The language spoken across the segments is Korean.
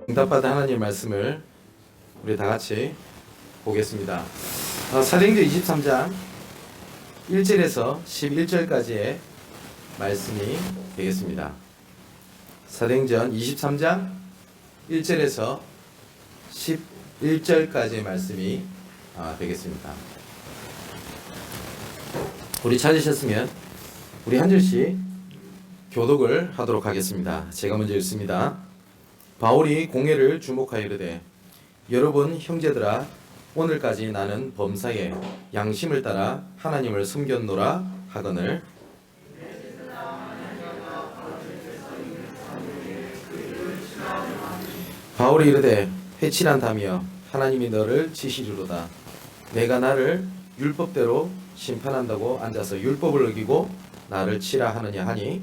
응답받은 하나님의 말씀을 우리 다 같이 보겠습니다. 사도행전 23장 1절에서 11절까지의 말씀이 되겠습니다. 사도행전 23장 1절에서 11절까지의 말씀이 되겠습니다. 우리 찾으셨으면 우리 한 절씩 교독을 하도록 하겠습니다. 제가 먼저 읽습니다. 바울이 공회를 주목하여 이르되 여러분 형제들아 오늘까지 나는 범사에 양심을 따라 하나님을 섬겼노라 하거늘 바울이 이르되 회칠한다며 하나님이 너를 치시리로다. 내가 나를 율법대로 심판한다고 앉아서 율법을 어기고 나를 치라 하느냐 하니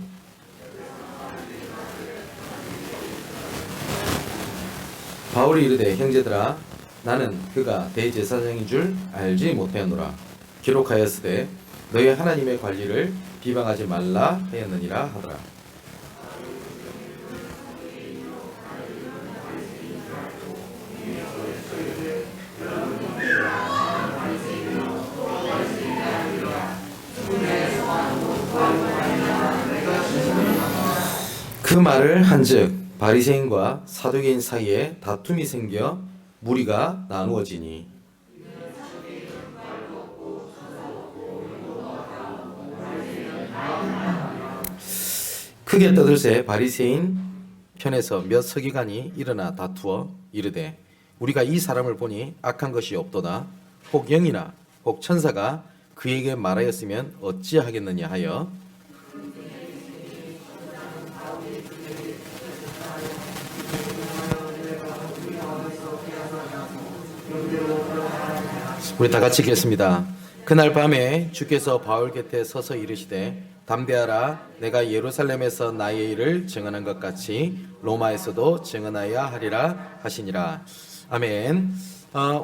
바울이 이르되 형제들아 나는 그가 대제사장인 줄 알지 못하였노라. 기록하였으되 너희 하나님의 관리를 비방하지 말라 하였느니라 하더라. 그 말을 한즉 바리새인과 사두개인 사이에 다툼이 생겨 무리가 나누어지니 크게 떠들새 바리새인 편에서 몇 서기관이 일어나 다투어 이르되 우리가 이 사람을 보니 악한 것이 없도다. 혹 영이나 혹 천사가 그에게 말하였으면 어찌하겠느냐 하여 우리 다 같이 읽겠습니다. 그날 밤에 주께서 바울 곁에 서서 이르시되 담대하라. 내가 예루살렘에서 나의 일을 증언한 것 같이 로마에서도 증언하여야 하리라 하시니라. 아멘.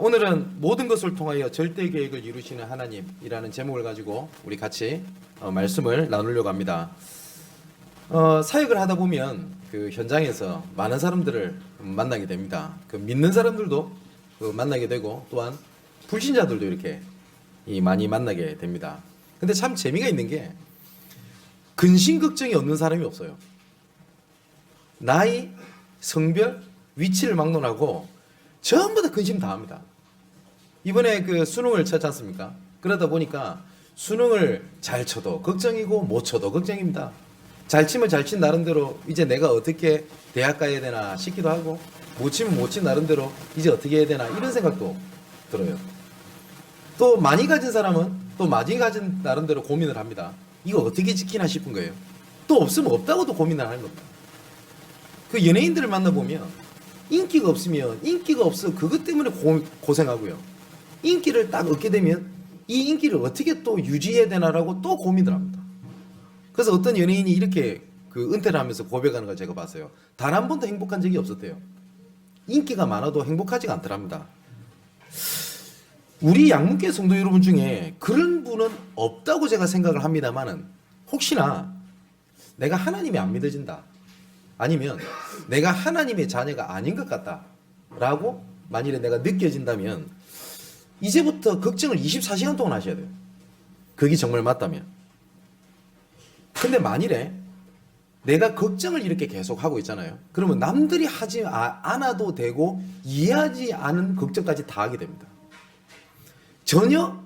오늘은 모든 것을 통하여 절대 계획을 이루시는 하나님이라는 제목을 가지고 우리 같이 말씀을 나누려고 합니다. 사역을 하다 보면 그 현장에서 많은 사람들을 만나게 됩니다. 그 믿는 사람들도 만나게 되고 또한 불신자들도 이렇게 많이 만나게 됩니다. 근데 참 재미가 있는 게 근심 걱정이 없는 사람이 없어요. 나이, 성별, 위치를 막론하고 전부 다 근심 다 합니다. 이번에 그 수능을 쳤지 않습니까? 그러다 보니까 수능을 잘 쳐도 걱정이고 못 쳐도 걱정입니다. 잘 치면 잘 친 나름대로 이제 내가 어떻게 대학 가야 되나 싶기도 하고 못 치면 못 친 나름대로 이제 어떻게 해야 되나 이런 생각도 들어요. 또 많이 가진 사람은 또 많이 가진 나름대로 고민을 합니다. 이거 어떻게 지키나 싶은 거예요. 또 없으면 없다고도 고민을 하는 겁니다. 그 연예인들을 만나보면 인기가 없으면 인기가 없어 그것 때문에 고생하고요. 인기를 딱 얻게 되면 이 인기를 어떻게 또 유지해야 되나라고 또 고민을 합니다. 그래서 어떤 연예인이 이렇게 그 은퇴를 하면서 고백하는 걸 제가 봤어요. 단 한 번도 행복한 적이 없었대요. 인기가 많아도 행복하지가 않더랍니다. 우리 양문교회 성도 여러분 중에 그런 분은 없다고 제가 생각을 합니다만은 혹시나 내가 하나님이 안 믿어진다 아니면 내가 하나님의 자녀가 아닌 것 같다 라고 만일에 내가 느껴진다면 이제부터 걱정을 24시간 동안 하셔야 돼요. 그게 정말 맞다면. 근데 만일에 내가 걱정을 이렇게 계속 하고 있잖아요. 그러면 남들이 하지 않아도 되고 이해하지 않은 걱정까지 다 하게 됩니다. 전혀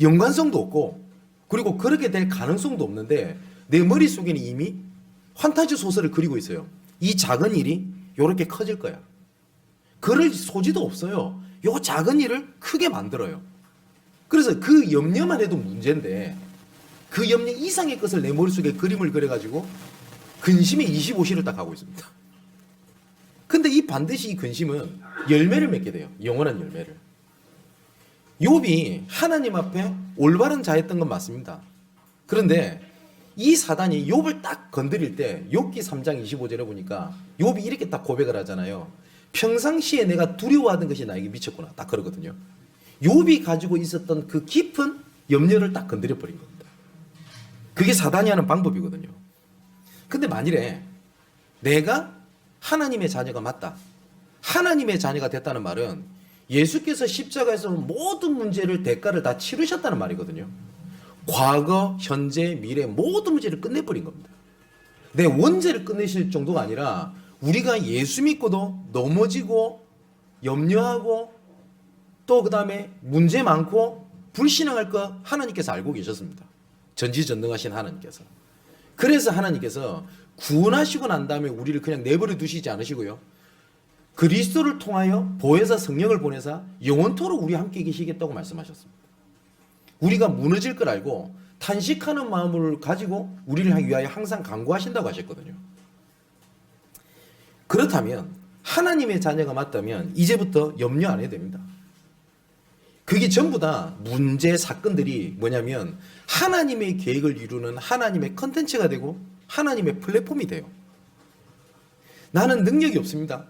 연관성도 없고 그리고 그렇게 될 가능성도 없는데 내 머릿속에는 이미 판타지 소설을 그리고 있어요. 이 작은 일이 이렇게 커질 거야. 그럴 소지도 없어요. 요 작은 일을 크게 만들어요. 그래서 그 염려만 해도 문제인데 그 염려 이상의 것을 내 머릿속에 그림을 그려가지고 근심의 25시를 딱 하고 있습니다. 근데 이 반드시 이 근심은 열매를 맺게 돼요. 영원한 열매를. 욥이 하나님 앞에 올바른 자였던 건 맞습니다. 그런데 이 사단이 욥을 딱 건드릴 때 욥기 3장 25절에 보니까 욥이 이렇게 딱 고백을 하잖아요. 평상시에 내가 두려워하던 것이 나에게 미쳤구나. 딱 그러거든요. 욥이 가지고 있었던 그 깊은 염려를 딱 건드려 버린 겁니다. 그게 사단이 하는 방법이거든요. 근데 만일에 내가 하나님의 자녀가 맞다. 하나님의 자녀가 됐다는 말은 예수께서 십자가에서 모든 문제를 대가를 다 치르셨다는 말이거든요. 과거, 현재, 미래 모든 문제를 끝내버린 겁니다. 내 원죄를 끝내실 정도가 아니라 우리가 예수 믿고도 넘어지고 염려하고 또 그 다음에 문제 많고 불신앙할 거 하나님께서 알고 계셨습니다. 전지전능하신 하나님께서. 그래서 하나님께서 구원하시고 난 다음에 우리를 그냥 내버려 두시지 않으시고요. 그리스도를 통하여 보혜사 성령을 보내사 영원토록 우리 함께 계시겠다고 말씀하셨습니다. 우리가 무너질 걸 알고 탄식하는 마음을 가지고 우리를 위하여 항상 간구하신다고 하셨거든요. 그렇다면 하나님의 자녀가 맞다면 이제부터 염려 안 해도 됩니다. 그게 전부 다 문제 사건들이 뭐냐면 하나님의 계획을 이루는 하나님의 컨텐츠가 되고 하나님의 플랫폼이 돼요. 나는 능력이 없습니다.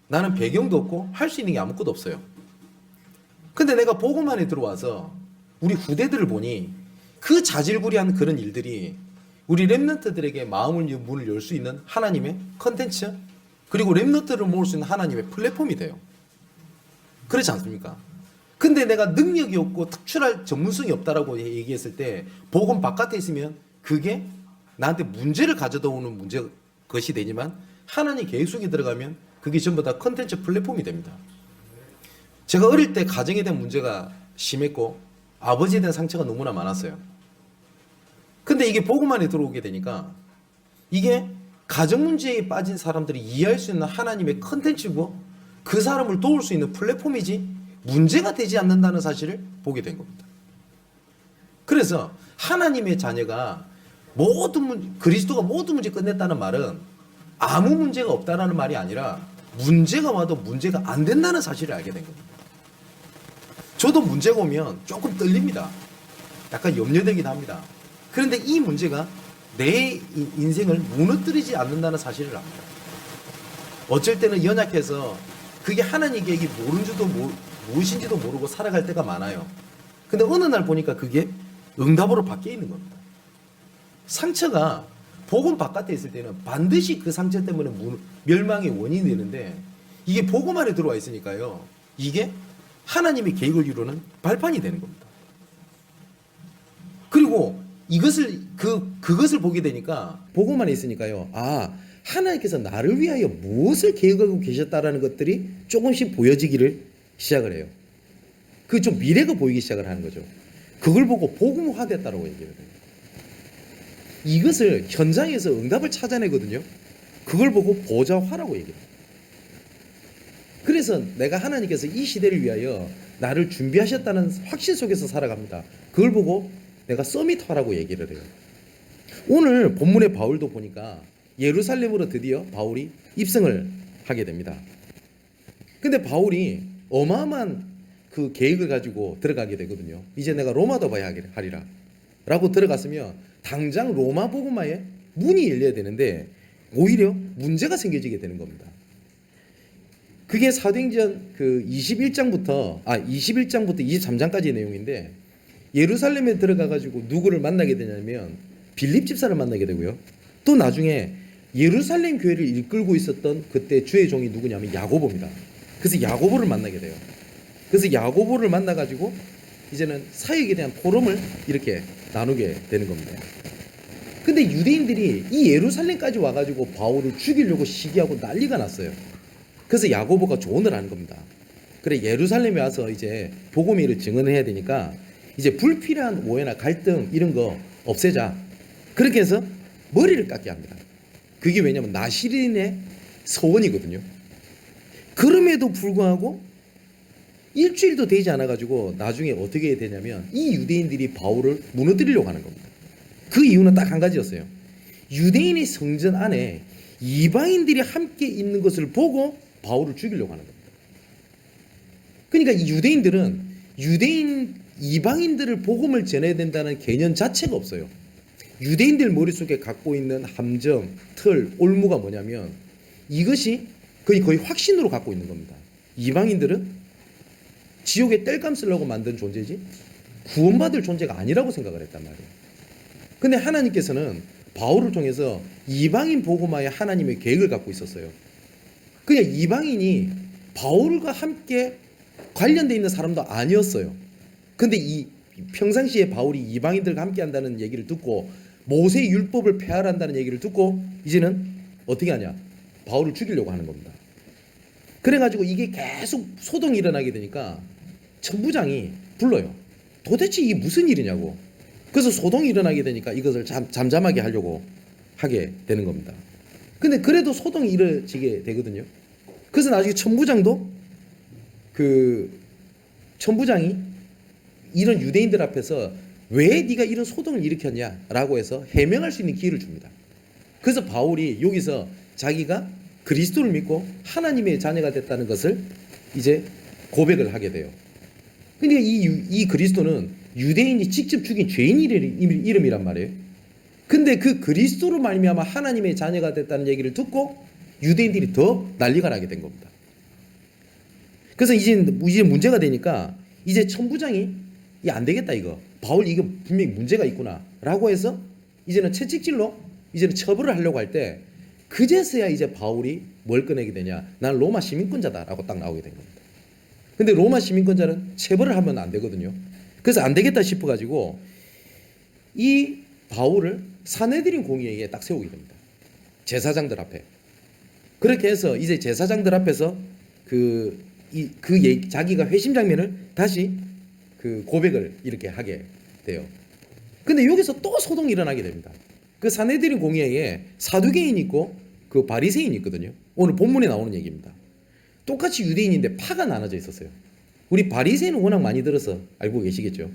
나는 배경도 없고 할 수 있는 게 아무것도 없어요. 근데 내가 복음만에 들어와서 우리 후대들을 보니 그 자질구레한 그런 일들이 우리 렘넌트들에게 마음을 문을 열 수 있는 하나님의 컨텐츠 그리고 렘넌트를 모을 수 있는 하나님의 플랫폼이 돼요. 그렇지 않습니까? 근데 내가 능력이 없고 특출할 전문성이 없다라고 얘기했을 때 복음 바깥에 있으면 그게 나한테 문제를 가져다 오는 것이 되지만 하나님 계획 속에 들어가면 그게 전부 다 컨텐츠 플랫폼이 됩니다. 제가 어릴 때 가정에 대한 문제가 심했고 아버지에 대한 상처가 너무나 많았어요. 근데 이게 복음 안에 들어오게 되니까 이게 가정 문제에 빠진 사람들이 이해할 수 있는 하나님의 컨텐츠고 그 사람을 도울 수 있는 플랫폼이지 문제가 되지 않는다는 사실을 보게 된 겁니다. 그래서 하나님의 자녀가 그리스도가 모든 문제 끝냈다는 말은 아무 문제가 없다라는 말이 아니라 문제가 와도 문제가 안 된다는 사실을 알게 된 겁니다. 저도 문제가 오면 조금 떨립니다. 약간 염려되기도 합니다. 그런데 이 문제가 내 인생을 무너뜨리지 않는다는 사실을 압니다. 어쩔 때는 연약해서 그게 하나님 계획이 무엇인지도 모르고 살아갈 때가 많아요. 근데 어느 날 보니까 그게 응답으로 바뀌어 있는 겁니다. 상처가 복음 바깥에 있을 때는 반드시 그 상처 때문에 멸망의 원인이 되는데 이게 복음 안에 들어와 있으니까요. 이게 하나님의 계획을 이루는 발판이 되는 겁니다. 그리고 그것을 보게 되니까 복음 안에 있으니까요. 하나님께서 나를 위하여 무엇을 계획하고 계셨다라는 것들이 조금씩 보여지기를 시작을 해요. 그 좀 미래가 보이기 시작을 하는 거죠. 그걸 보고 복음화됐다라고 얘기해요. 이것을 현장에서 응답을 찾아내거든요. 그걸 보고 보좌화라고 얘기해요. 그래서 내가 하나님께서 이 시대를 위하여 나를 준비하셨다는 확신 속에서 살아갑니다. 그걸 보고 내가 서밋화라고 얘기를 해요. 오늘 본문의 바울도 보니까 예루살렘으로 드디어 바울이 입성을 하게 됩니다. 근데 바울이 어마어마한 그 계획을 가지고 들어가게 되거든요. 이제 내가 로마도 봐야 하리라 라고 들어갔으면 당장 로마 복음화에 문이 열려야 되는데 오히려 문제가 생겨지게 되는 겁니다. 그게 사도행전 그 21장부터 23장까지의 내용인데 예루살렘에 들어가 가지고 누구를 만나게 되냐면 빌립 집사를 만나게 되고요. 또 나중에 예루살렘 교회를 이끌고 있었던 그때 주의 종이 누구냐면 야고보입니다. 그래서 야고보를 만나게 돼요. 그래서 야고보를 만나 가지고 이제는 사역에 대한 포럼을 이렇게 나누게 되는 겁니다. 근데 유대인들이 이 예루살렘까지 와가지고 바울을 죽이려고 시기하고 난리가 났어요. 그래서 야고보가 조언을 하는 겁니다. 그래 예루살렘에 와서 이제 복음의 일을 증언해야 되니까 이제 불필요한 오해나 갈등 이런 거 없애자. 그렇게 해서 머리를 깎게 합니다. 그게 왜냐면 나시린의 서원이거든요. 그럼에도 불구하고 일주일도 되지 않아가지고 나중에 어떻게 되냐면 이 유대인들이 바울을 무너뜨리려고 하는 겁니다. 그 이유는 딱 한 가지였어요. 유대인의 성전 안에 이방인들이 함께 있는 것을 보고 바울을 죽이려고 하는 겁니다. 그러니까 이 유대인들은 이방인들을 복음을 전해야 된다는 개념 자체가 없어요. 유대인들 머릿속에 갖고 있는 함정, 틀, 올무가 뭐냐면 이것이 거의 확신으로 갖고 있는 겁니다. 이방인들은 지옥에 땔감 쓰려고 만든 존재지 구원받을 존재가 아니라고 생각을 했단 말이에요. 근데 하나님께서는 바울을 통해서 이방인 복음화에 하나님의 계획을 갖고 있었어요. 그냥 이방인이 바울과 함께 관련돼 있는 사람도 아니었어요. 근데 이 평상시에 바울이 이방인들과 함께 한다는 얘기를 듣고 모세의 율법을 폐하한다는 얘기를 듣고 이제는 어떻게 하냐? 바울을 죽이려고 하는 겁니다. 그래가지고 이게 계속 소동이 일어나게 되니까 천부장이 불러요. 도대체 이게 무슨 일이냐고. 그래서 소동이 일어나게 되니까 이것을 잠잠하게 하려고 하게 되는 겁니다. 근데 그래도 소동이 이뤄지게 되거든요. 그래서 나중에 천부장이 이런 유대인들 앞에서 왜 네가 이런 소동을 일으켰냐라고 해서 해명할 수 있는 기회를 줍니다. 그래서 바울이 여기서 자기가 그리스도를 믿고 하나님의 자녀가 됐다는 것을 이제 고백을 하게 돼요. 근데 이 그리스도는 유대인이 직접 죽인 죄인 이름이란 말이에요. 근데 그 그리스도로 말미암아 하나님의 자녀가 됐다는 얘기를 듣고 유대인들이 더 난리가 나게 된 겁니다. 그래서 이제 문제가 되니까 이제 천부장이 안 되겠다 이거. 바울 이거 분명히 문제가 있구나라고 해서 이제는 채찍질로 이제는 처벌을 하려고 할 때 그제서야 이제 바울이 뭘 꺼내게 되냐? 나는 로마 시민권자다라고 딱 나오게 된 겁니다. 근데 로마 시민권자는 체벌을 하면 안 되거든요. 그래서 안 되겠다 싶어가지고 이 바울을 사내들인 공의회에 딱 세우게 됩니다. 제사장들 앞에. 그렇게 해서 이제 제사장들 앞에서 자기가 회심 장면을 다시 고백을 이렇게 하게 돼요. 근데 여기서 또 소동이 일어나게 됩니다. 그 사내들인 공의회에 사두개인이 있고 그 바리새인이 있거든요. 오늘 본문에 나오는 얘기입니다. 똑같이 유대인인데 파가 나눠져 있었어요. 우리 바리새인은 워낙 많이 들어서 알고 계시겠죠.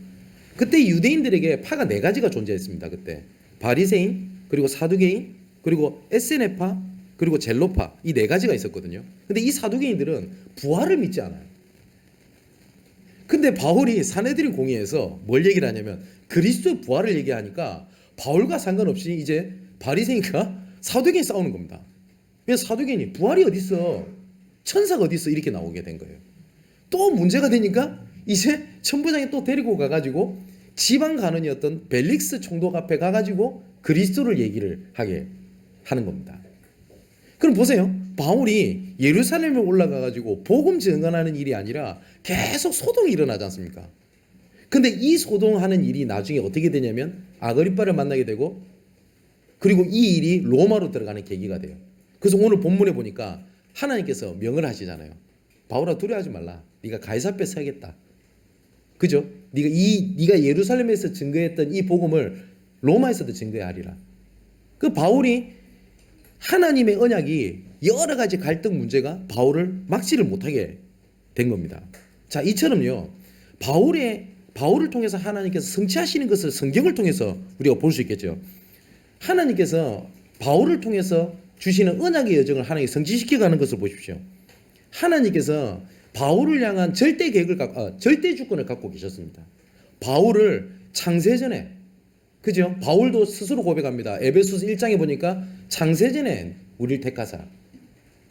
그때 유대인들에게 파가 4가지가 존재했습니다. 그때 바리새인, 그리고 사두개인, 그리고 에세네파, 그리고 젤로파, 이 4가지가 있었거든요. 근데 이 사두개인들은 부활을 믿지 않아요. 근데 바울이 사내들인 공의에서 뭘 얘기를 하냐면 그리스도의 부활을 얘기하니까 바울과 상관없이 이제 바리새인과 사두개인이 싸우는 겁니다. 왜냐면 사두개인이 부활이 어디 있어? 천사가 어디 있어? 이렇게 나오게 된 거예요. 또 문제가 되니까 이제 천부장이 또 데리고 가가지고 지방 간원이었던 벨릭스 총독 앞에 가가지고 그리스도를 얘기를 하게 하는 겁니다. 그럼 보세요. 바울이 예루살렘에 올라가가지고 복음 증언하는 일이 아니라 계속 소동이 일어나지 않습니까? 근데 이 소동하는 일이 나중에 어떻게 되냐면 아그리빠를 만나게 되고 그리고 이 일이 로마로 들어가는 계기가 돼요. 그래서 오늘 본문에 보니까 하나님께서 명을 하시잖아요. 바울아 두려워하지 말라. 네가 가이사 앞에 서야겠다. 그죠? 네가 예루살렘에서 증거했던 이 복음을 로마에서도 증거하리라. 그 바울이 하나님의 언약이 여러 가지 갈등 문제가 바울을 막지를 못하게 된 겁니다. 자, 이처럼요. 바울을 통해서 하나님께서 성취하시는 것을 성경을 통해서 우리가 볼 수 있겠죠. 하나님께서 바울을 통해서 주시는 언약의 여정을 하나님이 성취시켜가는 것을 보십시오. 하나님께서 바울을 향한 절대 주권을 갖고 계셨습니다. 바울을 창세전에, 그죠? 바울도 스스로 고백합니다. 에베소서 1장에 보니까 창세전에 우리를 택하사,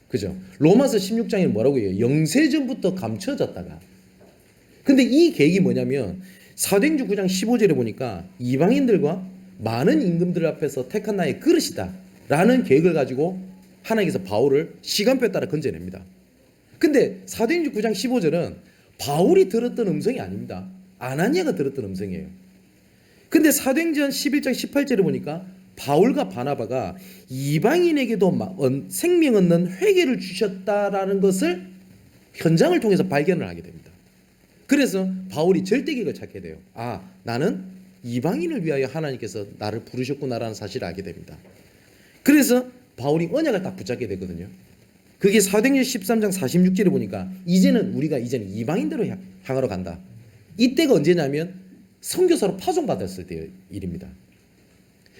그죠? 로마서 16장에 뭐라고 해요? 영세전부터 감춰졌다가. 근데 이 계획이 뭐냐면 사도행전 9장 15절에 보니까 이방인들과 많은 임금들 앞에서 택한 나의 그릇이다 라는 계획을 가지고 하나님께서 바울을 시간표에 따라 건져냅니다. 근데 사도행전 9장 15절은 바울이 들었던 음성이 아닙니다. 아나니아가 들었던 음성이에요. 근데 사도행전 11장 18절에 보니까 바울과 바나바가 이방인에게도 생명 얻는 회개를 주셨다라는 것을 현장을 통해서 발견을 하게 됩니다. 그래서 바울이 절대계획을 찾게 돼요. 아, 나는 이방인을 위하여 하나님께서 나를 부르셨구나라는 사실을 알게 됩니다. 그래서 바울이 언약을 딱 붙잡게 되거든요. 그게 사도행전 13장 46절에 보니까 이제는 이방인대로 향하러 간다. 이때가 언제냐면 선교사로 파송받았을 때의 일입니다.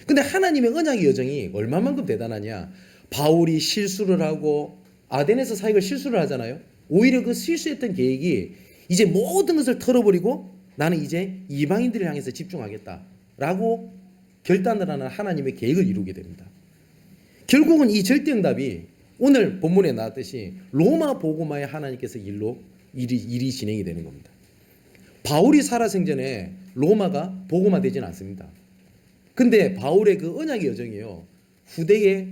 근데 하나님의 언약의 여정이 얼마만큼 대단하냐. 바울이 실수를 하고 아덴에서 사역을 실수를 하잖아요. 오히려 그 실수했던 계획이 이제 모든 것을 털어버리고 나는 이제 이방인들을 향해서 집중하겠다라고 결단을 하는 하나님의 계획을 이루게 됩니다. 결국은 이 절대응답이 오늘 본문에 나왔듯이 로마 복음화의 하나님께서 일이 진행이 되는 겁니다. 바울이 살아생전에 로마가 복음화되지는 않습니다. 근데 바울의 그 언약의 여정이요. 후대에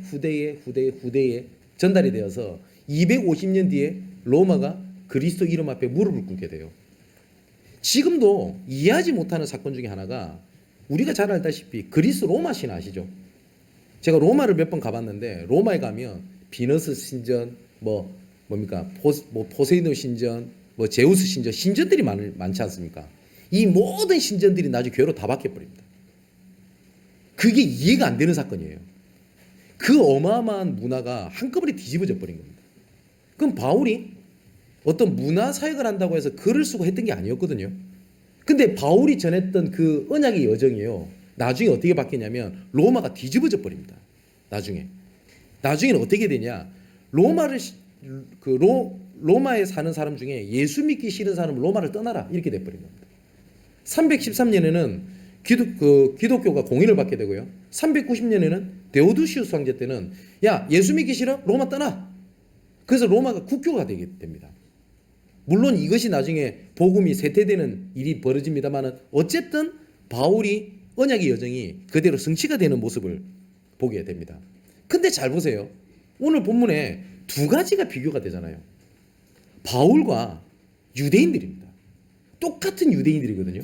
전달이 되어서 250년 뒤에 로마가 그리스도 이름 앞에 무릎을 꿇게 돼요. 지금도 이해하지 못하는 사건 중에 하나가 우리가 잘 알다시피 그리스 로마 신 아시죠? 제가 로마를 몇 번 가봤는데 로마에 가면 비너스 신전, 뭡니까? 포세이돈 신전, 제우스 신전, 신전들이 많지 않습니까? 이 모든 신전들이 나중에 교회로 다 바뀌어버립니다. 그게 이해가 안 되는 사건이에요. 그 어마어마한 문화가 한꺼번에 뒤집어져 버린 겁니다. 그럼 바울이 어떤 문화 사역을 한다고 해서 글을 쓰고 했던 게 아니었거든요. 근데 바울이 전했던 그 언약의 여정이요. 나중에 어떻게 바뀌냐면 로마가 뒤집어져 버립니다. 나중에는 어떻게 되냐? 로마에 사는 사람 중에 예수 믿기 싫은 사람은 로마를 떠나라 이렇게 돼버린 겁니다. 313년에는 기독교가 공인을 받게 되고요. 390년에는 데오두시우스 황제 때는 야 예수 믿기 싫어? 로마 떠나. 그래서 로마가 국교가 되게 됩니다. 물론 이것이 나중에 복음이 쇠퇴되는 일이 벌어집니다만 어쨌든 바울이 언약의 여정이 그대로 성취가 되는 모습을 보게 됩니다. 근데 잘 보세요. 오늘 본문에 두 가지가 비교가 되잖아요. 바울과 유대인들입니다. 똑같은 유대인들이거든요.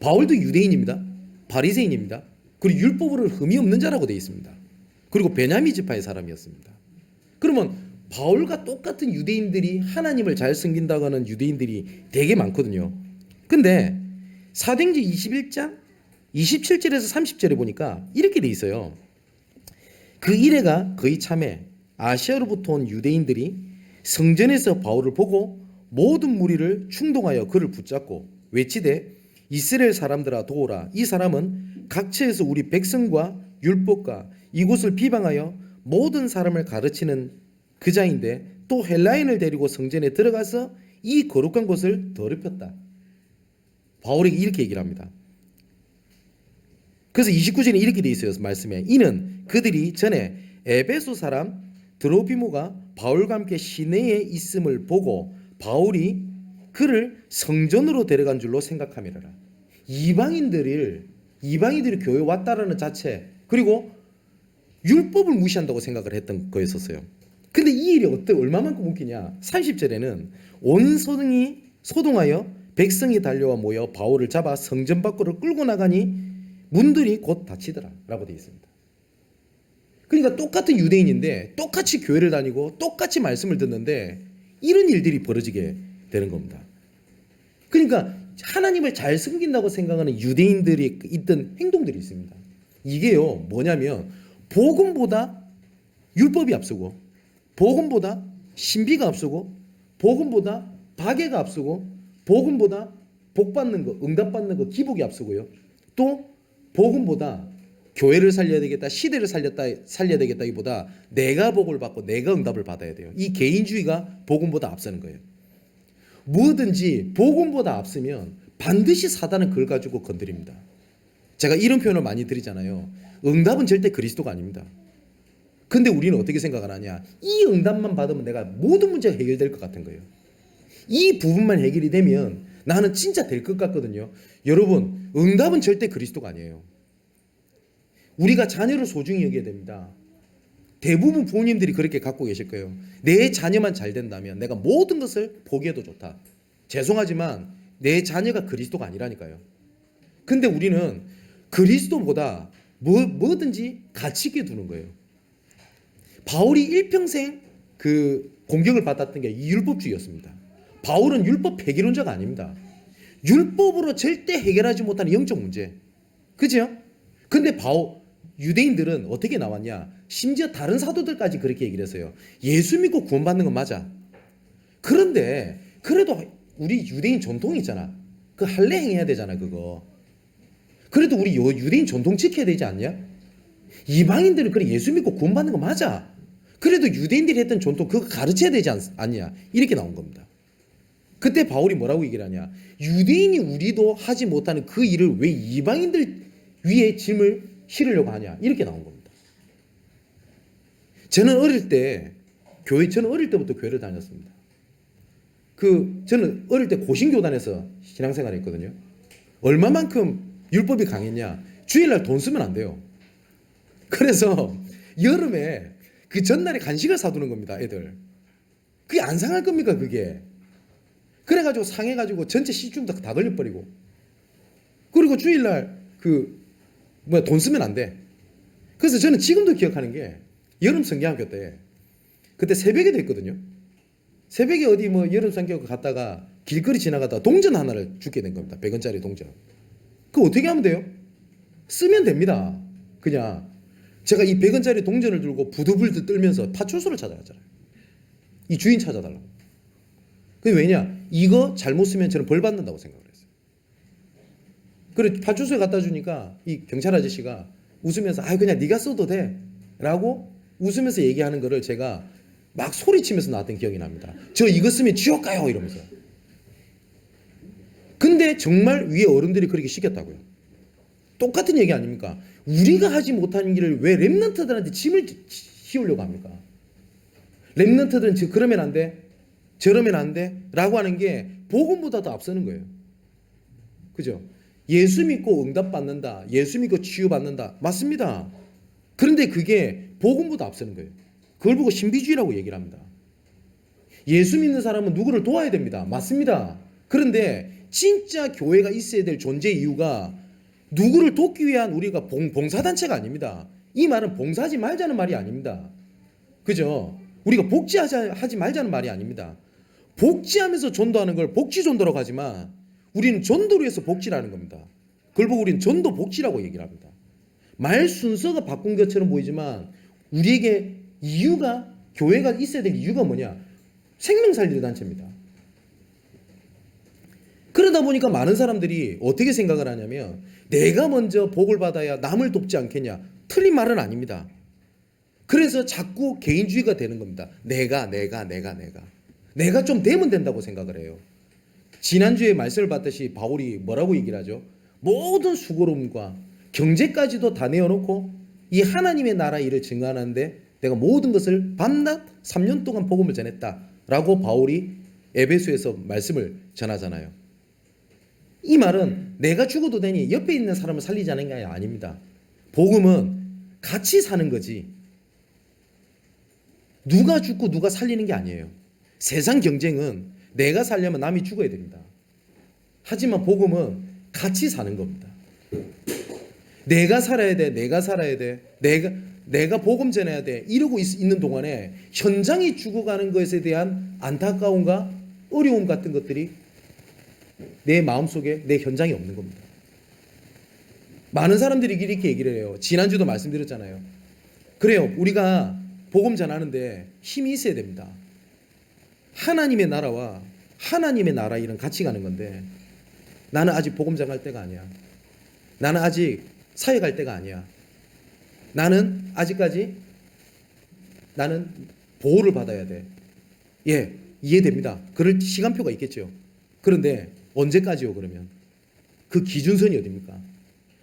바울도 유대인입니다. 바리새인입니다. 그리고 율법으로 흠이 없는 자라고 되어 있습니다. 그리고 베냐민 지파의 사람이었습니다. 그러면 바울과 똑같은 유대인들이 하나님을 잘 섬긴다고 하는 유대인들이 되게 많거든요. 근데 사도행전 21장 27절에서 30절에 보니까 이렇게 돼 있어요. 그 이래가 거의 참에 아시아로부터 온 유대인들이 성전에서 바울을 보고 모든 무리를 충동하여 그를 붙잡고 외치되 이스라엘 사람들아 도오라. 이 사람은 각처에서 우리 백성과 율법과 이곳을 비방하여 모든 사람을 가르치는 그 자인데 또 헬라인을 데리고 성전에 들어가서 이 거룩한 곳을 더럽혔다. 바울에게 이렇게 얘기를 합니다. 그래서 29절에 이렇게 돼 있어요. 말씀에 이는 그들이 전에 에베소 사람 드로피모가 바울과 함께 시내에 있음을 보고 바울이 그를 성전으로 데려간 줄로 생각함이라. 이방인들이 교회에 왔다라는 자체 그리고 율법을 무시한다고 생각을 했던 거였었어요. 근데 이 일이 얼마만큼 웃기냐? 30절에는 온 성이 소동하여 백성이 달려와 모여 바울을 잡아 성전 밖으로 끌고 나가니 문들이 곧 닫히더라 라고 되어 있습니다. 그러니까 똑같은 유대인인데 똑같이 교회를 다니고 똑같이 말씀을 듣는데 이런 일들이 벌어지게 되는 겁니다. 그러니까 하나님을 잘 섬긴다고 생각하는 유대인들이 있던 행동들이 있습니다. 이게요 뭐냐면 복음보다 율법이 앞서고 복음보다 신비가 앞서고 복음보다 박애가 앞서고 복음보다 복받는 거 응답받는 거 기복이 앞서고요. 또 복음보다 교회를 살려야 되겠다 시대를 살려야 되겠다기보다 내가 복을 받고 내가 응답을 받아야 돼요. 이 개인주의가 복음보다 앞서는 거예요. 뭐든지 복음보다 앞서면 반드시 사단은 그걸 가지고 건드립니다. 제가 이런 표현을 많이 드리잖아요. 응답은 절대 그리스도가 아닙니다. 근데 우리는 어떻게 생각을 하냐? 이 응답만 받으면 내가 모든 문제가 해결될 것 같은 거예요. 이 부분만 해결이 되면 나는 진짜 될 것 같거든요. 여러분, 응답은 절대 그리스도가 아니에요. 우리가 자녀를 소중히 여겨야 됩니다. 대부분 부모님들이 그렇게 갖고 계실 거예요. 내 자녀만 잘 된다면 내가 모든 것을 포기해도 좋다. 죄송하지만 내 자녀가 그리스도가 아니라니까요. 근데 우리는 그리스도보다 뭐든지 가치 있게 두는 거예요. 바울이 일평생 그 공격을 받았던 게 이 율법주의였습니다. 바울은 율법 폐기론자가 아닙니다. 율법으로 절대 해결하지 못하는 영적 문제. 그죠? 근데 유대인들은 어떻게 나왔냐? 심지어 다른 사도들까지 그렇게 얘기를 했어요. 예수 믿고 구원받는 건 맞아. 그런데 그래도 우리 유대인 전통이 있잖아. 그 할례 행해야 되잖아 그거. 그래도 우리 유대인 전통 지켜야 되지 않냐? 이방인들은 그래 예수 믿고 구원받는 거 맞아. 그래도 유대인들이 했던 전통 그거 가르쳐야 되지 않냐? 이렇게 나온 겁니다. 그때 바울이 뭐라고 얘기를 하냐? 유대인이 우리도 하지 못하는 그 일을 왜 이방인들 위에 짐을 실으려고 하냐? 이렇게 나온 겁니다. 저는 어릴 때부터 교회를 다녔습니다. 저는 어릴 때 고신교단에서 신앙생활을 했거든요. 얼마만큼 율법이 강했냐? 주일날 돈 쓰면 안 돼요. 그래서 여름에 그 전날에 간식을 사두는 겁니다, 애들. 그게 안 상할 겁니까, 그게? 그래가지고 상해가지고 전체 시중도 다 걸려버리고. 그리고 주일날 돈 쓰면 안 돼. 그래서 저는 지금도 기억하는 게 여름 성경학교 때 그때 새벽에도 했거든요. 새벽에 어디 여름 성경학교 갔다가 길거리 지나가다가 동전 하나를 주게 된 겁니다. 100원짜리 동전. 그거 어떻게 하면 돼요? 쓰면 됩니다. 그냥 제가 이 100원짜리 동전을 들고 부들부들 떨면서 파출소를 찾아갔잖아요. 이 주인 찾아달라고. 그게 왜냐? 이거 잘못 쓰면 저는 벌 받는다고 생각을 했어요. 그래 파출소에 갖다 주니까 이 경찰 아저씨가 웃으면서 그냥 네가 써도 돼 라고 웃으면서 얘기하는 거를 제가 막 소리치면서 나왔던 기억이 납니다. 저 이거 쓰면 지옥 가요 이러면서. 근데 정말 위에 어른들이 그렇게 시켰다고요. 똑같은 얘기 아닙니까? 우리가 하지 못하는 일을 왜 렘넌트들한테 짐을 씌우려고 합니까? 렘넌트들은 그러면 안 돼, 저러면 안 돼 라고 하는 게 복음보다 더 앞서는 거예요. 그죠? 예수 믿고 응답받는다, 예수 믿고 치유받는다, 맞습니다. 그런데 그게 복음보다 앞서는 거예요. 그걸 보고 신비주의라고 얘기를 합니다. 예수 믿는 사람은 누구를 도와야 됩니다, 맞습니다. 그런데 진짜 교회가 있어야 될 존재 이유가 누구를 돕기 위한 우리가 봉사단체가 아닙니다. 이 말은 봉사하지 말자는 말이 아닙니다. 그죠? 우리가 복지하지 말자는 말이 아닙니다. 복지하면서 전도하는 걸 복지전도라고 하지만 우리는 전도를 위해서 복지를 하는 겁니다. 그걸 보고 우리는 전도 복지라고 얘기를 합니다. 말 순서가 바꾼 것처럼 보이지만 우리에게 이유가, 교회가 있어야 될 이유가 뭐냐? 생명 살리는 단체입니다. 그러다 보니까 많은 사람들이 어떻게 생각을 하냐면 내가 먼저 복을 받아야 남을 돕지 않겠냐? 틀린 말은 아닙니다. 그래서 자꾸 개인주의가 되는 겁니다. 내가 좀 되면 된다고 생각을 해요. 지난주에 말씀을 봤듯이 바울이 뭐라고 얘기를 하죠? 모든 수고로움과 경제까지도 다 내어놓고 이 하나님의 나라 일을 증언하는데 내가 모든 것을 밤낮 3년 동안 복음을 전했다라고 바울이 에베소에서 말씀을 전하잖아요. 이 말은 내가 죽어도 되니 옆에 있는 사람을 살리자는 게 아닙니다. 복음은 같이 사는 거지 누가 죽고 누가 살리는 게 아니에요. 세상 경쟁은 내가 살려면 남이 죽어야 됩니다. 하지만 복음은 같이 사는 겁니다. 내가 살아야 돼, 내가 복음 전해야 돼 이러고 있는 동안에 현장이 죽어가는 것에 대한 안타까움과 어려움 같은 것들이 내 마음속에 내 현장이 없는 겁니다. 많은 사람들이 이렇게 얘기를 해요. 지난주도 말씀드렸잖아요. 그래요. 우리가 복음 전하는데 힘이 있어야 됩니다. 하나님의 나라와 하나님의 나라 일은 같이 가는 건데 나는 아직 복음 전할 때가 아니야. 나는 아직 사회 갈 때가 아니야. 나는 아직까지 나는 보호를 받아야 돼. 예, 이해됩니다. 그럴 시간표가 있겠죠. 그런데 언제까지요 그러면? 그 기준선이 어디입니까?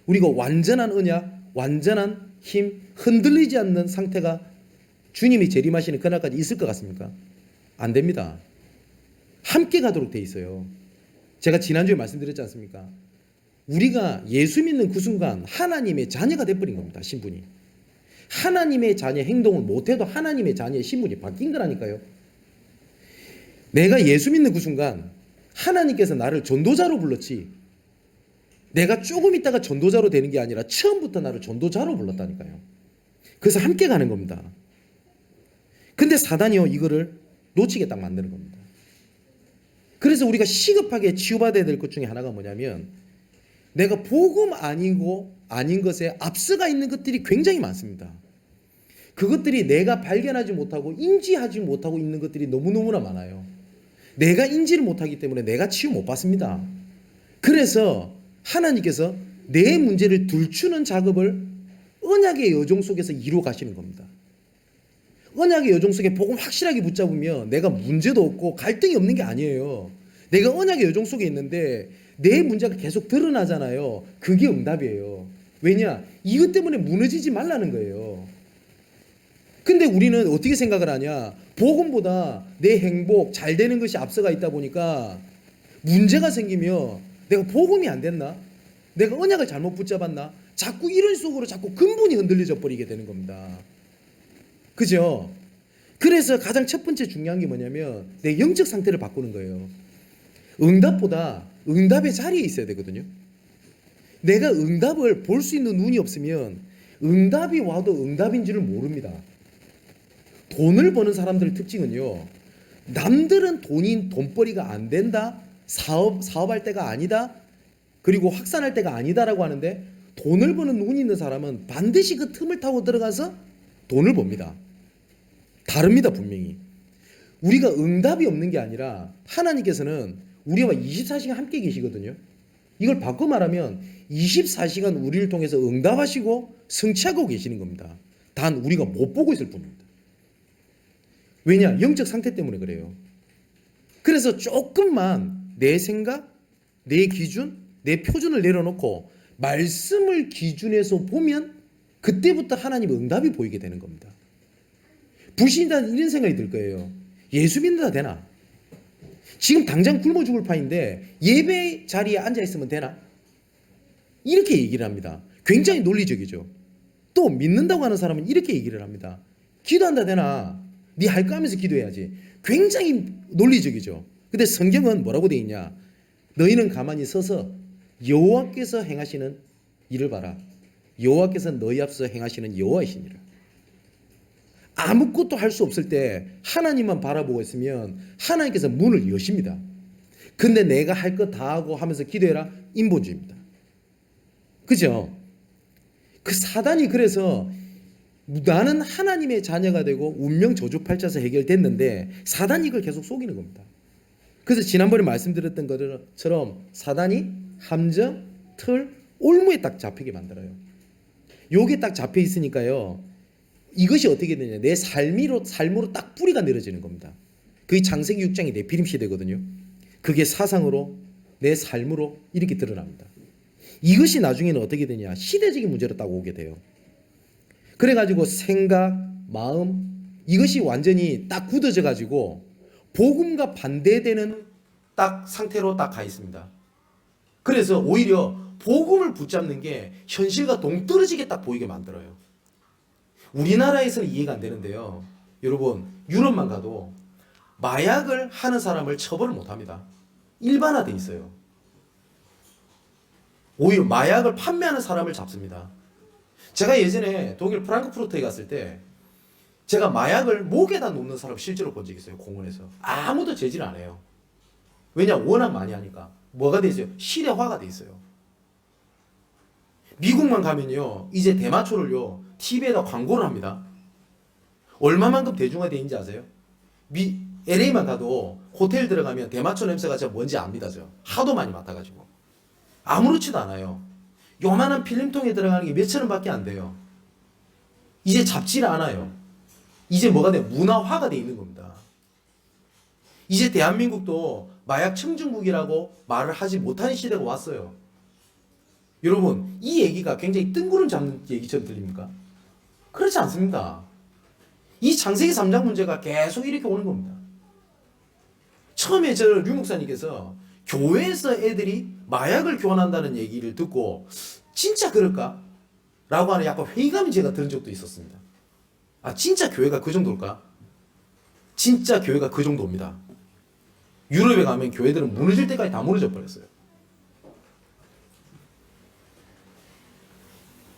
우리가 완전한 언약, 완전한 힘, 흔들리지 않는 상태가 주님이 재림하시는 그날까지 있을 것 같습니까? 안 됩니다. 함께 가도록 돼 있어요. 제가 지난주에 말씀드렸지 않습니까? 우리가 예수 믿는 그 순간 하나님의 자녀가 돼버린 겁니다. 신분이. 하나님의 자녀 행동을 못해도 하나님의 자녀의 신분이 바뀐 거라니까요. 내가 예수 믿는 그 순간 하나님께서 나를 전도자로 불렀지 내가 조금 있다가 전도자로 되는 게 아니라 처음부터 나를 전도자로 불렀다니까요. 그래서 함께 가는 겁니다. 근데 사단이요 이거를 놓치게 딱 만드는 겁니다. 그래서 우리가 시급하게 치유받아야 될 것 중에 하나가 뭐냐면 내가 복음 아니고 아닌 것에 앞서가 있는 것들이 굉장히 많습니다. 그것들이 내가 발견하지 못하고 인지하지 못하고 있는 것들이 너무너무나 많아요. 내가 인지를 못하기 때문에 내가 치유 못 받습니다. 그래서 하나님께서 내 문제를 들추는 작업을 언약의 여정 속에서 이루어 가시는 겁니다. 언약의 여정 속에 복음 확실하게 붙잡으면 내가 문제도 없고 갈등이 없는 게 아니에요. 내가 언약의 여정 속에 있는데 내 문제가 계속 드러나잖아요. 그게 응답이에요. 왜냐? 이것 때문에 무너지지 말라는 거예요. 근데 우리는 어떻게 생각을 하냐? 복음보다 내 행복, 잘 되는 것이 앞서가 있다 보니까 문제가 생기면 내가 복음이 안 됐나? 내가 언약을 잘못 붙잡았나? 자꾸 이런 속으로 자꾸 근본이 흔들려져 버리게 되는 겁니다. 그죠? 그래서 가장 첫 번째 중요한 게 뭐냐면 내 영적 상태를 바꾸는 거예요. 응답보다 응답의 자리에 있어야 되거든요. 내가 응답을 볼 수 있는 눈이 없으면 응답이 와도 응답인 줄을 모릅니다. 돈을 버는 사람들의 특징은요, 남들은 돈벌이가 안 된다, 사업할 때가 아니다, 그리고 확산할 때가 아니다라고 하는데 돈을 버는 눈이 있는 사람은 반드시 그 틈을 타고 들어가서 돈을 법니다. 다릅니다, 분명히. 우리가 응답이 없는 게 아니라 하나님께서는 우리와 24시간 함께 계시거든요. 이걸 바꿔 말하면 24시간 우리를 통해서 응답하시고 성취하고 계시는 겁니다. 단 우리가 못 보고 있을 뿐입니다. 왜냐? 영적 상태 때문에 그래요. 그래서 조금만 내 생각, 내 기준, 내 표준을 내려놓고 말씀을 기준에서 보면 그때부터 하나님의 응답이 보이게 되는 겁니다. 불신이다 이런 생각이 들 거예요. 예수 믿는다 되나? 지금 당장 굶어 죽을 판인데 예배 자리에 앉아 있으면 되나? 이렇게 얘기를 합니다. 굉장히 논리적이죠. 또 믿는다고 하는 사람은 이렇게 얘기를 합니다. 기도한다 되나? 네 할까 하면서 기도해야지. 굉장히 논리적이죠. 근데 성경은 뭐라고 돼 있냐? 너희는 가만히 서서 여호와께서 행하시는 일을 봐라. 여호와께서 너희 앞서 행하시는 여호와이시니라. 아무것도 할 수 없을 때 하나님만 바라보고 있으면 하나님께서 문을 여십니다. 근데 내가 할 거 다 하고 하면서 기도해라? 인본주의입니다. 그죠? 그 사단이 그래서 나는 하나님의 자녀가 되고 운명 저주팔자에서 해결됐는데 사단이 이걸 계속 속이는 겁니다. 그래서 지난번에 말씀드렸던 것처럼 사단이 함정, 틀, 올무에 딱 잡히게 만들어요. 요게 딱 잡혀 있으니까요. 이것이 어떻게 되냐? 내 삶으로 딱 뿌리가 내려지는 겁니다. 그게 창세기 6장이 네피림 시대거든요. 그게 사상으로 내 삶으로 이렇게 드러납니다. 이것이 나중에는 어떻게 되냐? 시대적인 문제로 딱 오게 돼요. 그래가지고 생각, 마음 이것이 완전히 딱 굳어져 가지고 복음과 반대되는 딱 상태로 딱 가 있습니다. 그래서 오히려 복음을 붙잡는 게 현실과 동떨어지게 딱 보이게 만들어요. 우리나라에서는 이해가 안 되는데요. 여러분 유럽만 가도 마약을 하는 사람을 처벌을 못합니다. 일반화돼 있어요. 오히려 마약을 판매하는 사람을 잡습니다. 제가 예전에 독일 프랑크푸르트에 갔을 때 제가 마약을 목에다 놓는 사람 실제로 본 적이 있어요. 공원에서. 아무도 제지를 안 해요. 왜냐? 워낙 많이 하니까. 뭐가 돼 있어요? 실내화가 돼 있어요. 미국만 가면요. 이제 대마초를요. TV에다 광고를 합니다. 얼마만큼 대중화되어 있는지 아세요? LA만 가도 호텔 들어가면 대마초 냄새가 진짜 뭔지 압니다. 하도 많이 맡아가지고. 아무렇지도 않아요. 요만한 필름통에 들어가는 게 몇천 원밖에 안 돼요. 이제 잡지를 않아요. 이제 뭐가 돼? 문화화가 돼 있는 겁니다. 이제 대한민국도 마약 청정국이라고 말을 하지 못하는 시대가 왔어요. 여러분 이 얘기가 굉장히 뜬구름 잡는 얘기처럼 들립니까? 그렇지 않습니다. 이 창세기 3장 문제가 계속 이렇게 오는 겁니다. 처음에 류 목사님께서 교회에서 애들이 마약을 교환한다는 얘기를 듣고 진짜 그럴까? 라고 하는 약간 회의감이 제가 든 적도 있었습니다. 아 진짜 교회가 그 정도일까? 진짜 교회가 그 정도입니다. 유럽에 가면 교회들은 무너질 때까지 다 무너져 버렸어요.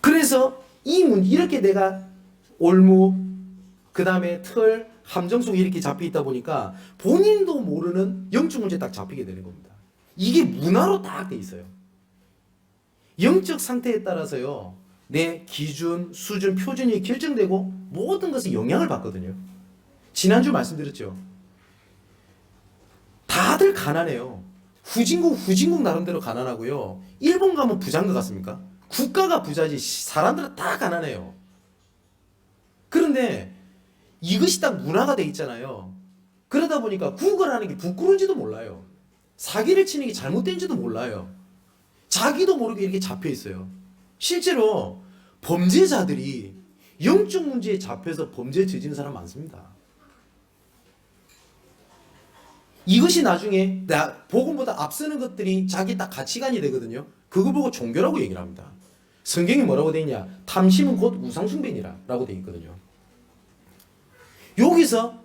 그래서 이렇게 내가 올무, 그 다음에 틀, 함정 속에 이렇게 잡혀 있다 보니까 본인도 모르는 영적 문제에 딱 잡히게 되는 겁니다. 이게 문화로 딱 돼 있어요. 영적 상태에 따라서요, 내 기준, 수준, 표준이 결정되고 모든 것에 영향을 받거든요. 지난주 말씀드렸죠. 다들 가난해요. 후진국 나름대로 가난하고요. 일본 가면 부자인 것 같습니까? 국가가 부자지 사람들은 다 가난해요. 그런데 이것이 딱 문화가 돼 있잖아요. 그러다 보니까 구걸하는 게 부끄러운지도 몰라요. 사기를 치는 게 잘못된지도 몰라요. 자기도 모르게 이렇게 잡혀 있어요. 실제로 범죄자들이 영적 문제에 잡혀서 범죄 저지른 사람 많습니다. 이것이 나중에 복음보다 앞서는 것들이 자기 딱 가치관이 되거든요. 그거 보고 종교라고 얘기를 합니다. 성경이 뭐라고 돼 있냐? 탐심은 곧 우상숭배니라라고 돼 있거든요. 여기서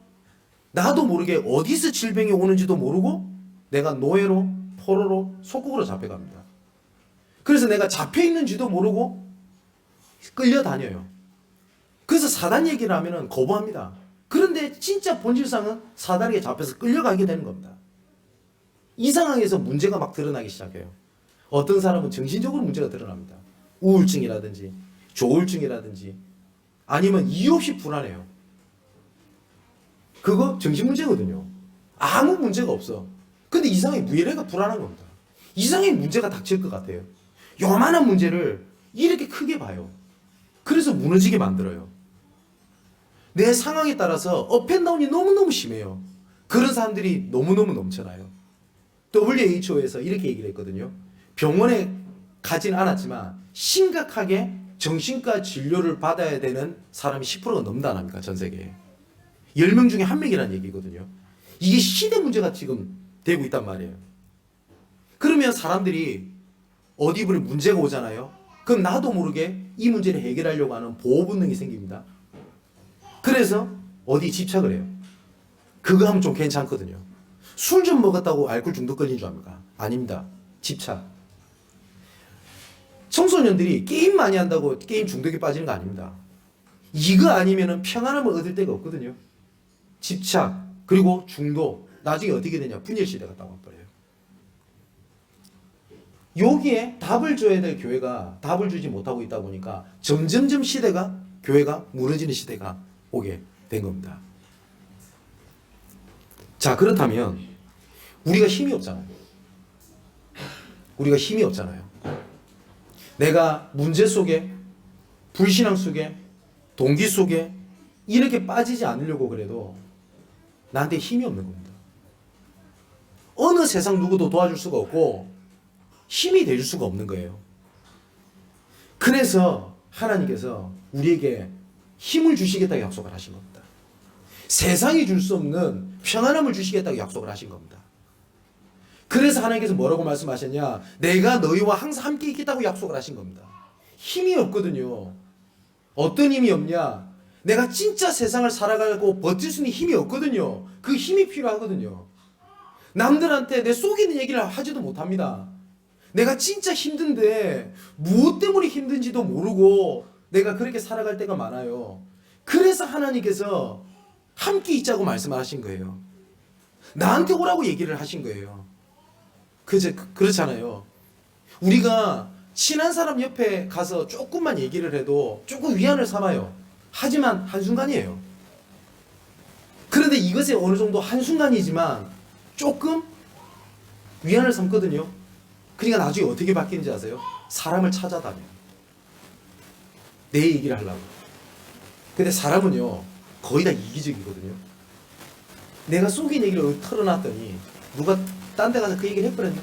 나도 모르게 어디서 질병이 오는지도 모르고 내가 노예로 포로로 속국으로 잡혀갑니다. 그래서 내가 잡혀있는지도 모르고 끌려다녀요. 그래서 사단 얘기를 하면 거부합니다. 그런데 진짜 본질상은 사단에게 잡혀서 끌려가게 되는 겁니다. 이 상황에서 문제가 막 드러나기 시작해요. 어떤 사람은 정신적으로 문제가 드러납니다. 우울증이라든지 조울증이라든지 아니면 이유 없이 불안해요. 그거 정신문제거든요. 아무 문제가 없어. 근데 이상하게 무예래가 불안한 겁니다. 이상하게 문제가 닥칠 것 같아요. 요만한 문제를 이렇게 크게 봐요. 그래서 무너지게 만들어요. 내 상황에 따라서 업앤다운이 너무너무 심해요. 그런 사람들이 너무너무 넘쳐나요. WHO에서 이렇게 얘기를 했거든요. 병원에 가진 않았지만 심각하게 정신과 진료를 받아야 되는 사람이 10%가 넘는다랍니까? 전 세계에. 10명 중에 1명이라는 얘기거든요. 이게 시대 문제가 지금 되고 있단 말이에요. 그러면 사람들이 어디 보면 문제가 오잖아요. 그럼 나도 모르게 이 문제를 해결하려고 하는 보호 본능이 생깁니다. 그래서 어디 집착을 해요. 그거 하면 좀 괜찮거든요. 술 좀 먹었다고 알코올 중독 걸린 줄 압니까? 아닙니다. 집착. 청소년들이 게임 많이 한다고 게임 중독에 빠지는 거 아닙니다. 이거 아니면 평안함을 얻을 데가 없거든요. 집착, 그리고 중독. 나중에 어떻게 되냐? 분열시대가 딱 와버려요. 여기에 답을 줘야 될 교회가 답을 주지 못하고 있다 보니까 점점점 시대가, 교회가 무너지는 시대가 오게 된 겁니다. 자, 그렇다면 우리가 힘이 없잖아요. 우리가 힘이 없잖아요. 내가 문제 속에, 불신앙 속에, 동기 속에 이렇게 빠지지 않으려고 그래도 나한테 힘이 없는 겁니다. 어느 세상 누구도 도와줄 수가 없고 힘이 돼줄 수가 없는 거예요. 그래서 하나님께서 우리에게 힘을 주시겠다고 약속을 하신 겁니다. 세상이 줄 수 없는 평안함을 주시겠다고 약속을 하신 겁니다. 그래서 하나님께서 뭐라고 말씀하셨냐? 내가 너희와 항상 함께 있겠다고 약속을 하신 겁니다. 힘이 없거든요. 어떤 힘이 없냐? 내가 진짜 세상을 살아가고 버틸 수 있는 힘이 없거든요. 그 힘이 필요하거든요. 남들한테 내 속에 있는 얘기를 하지도 못합니다. 내가 진짜 힘든데 무엇 때문에 힘든지도 모르고 내가 그렇게 살아갈 때가 많아요. 그래서 하나님께서 함께 있자고 말씀하신 거예요. 나한테 오라고 얘기를 하신 거예요. 그렇잖아요. 우리가 친한 사람 옆에 가서 조금만 얘기를 해도 조금 위안을 삼아요. 하지만 한순간이에요. 그런데 이것이 어느 정도 한순간이지만 조금 위안을 삼거든요. 그러니까 나중에 어떻게 바뀌는지 아세요? 사람을 찾아다녀요. 내 얘기를 하려고. 근데 사람은요, 거의 다 이기적이거든요. 내가 속인 얘기를 털어놨더니 누가 딴 데 가서 그 얘기를 해버렸네.